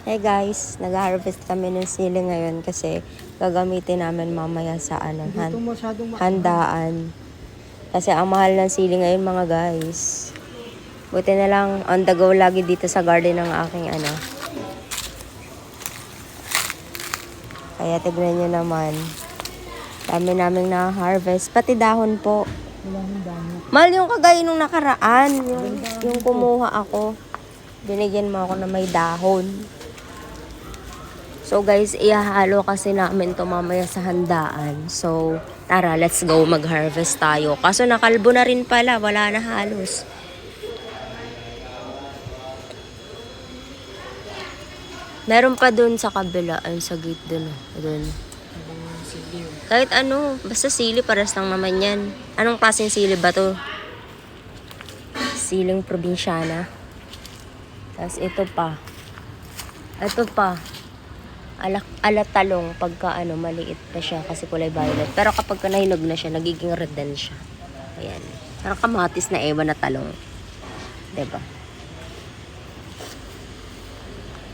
Hey guys, nag-harvest kami ng sili ngayon kasi gagamitin namin mamaya sa handaan. Kasi ang mahal ng sili ngayon mga guys. Buti na lang on the go lagi dito sa garden ng aking Kaya tignan nyo naman. Dami naming na-harvest. Pati dahon po. Mahal yung kagaya nung nakaraan. Yung kumuha ako. Binigyan mo ako na may dahon. So guys, ihahalo kasi namin to mamaya sa handaan. So, tara, let's go mag-harvest tayo. Kaso nakalbo na rin pala, wala na halos. Meron pa dun sa kabila, sa gate dun. Kahit ano, basta sili, pares lang naman yan. Anong klaseng sili ba to? Siling probinsyana. Tapos ito pa. Alatalong pagka maliit pa siya kasi kulay violet. Pero kapag nahinog na siya, nagiging red din siya. Ayan. Parang kamatis na ewan na talong. Diba?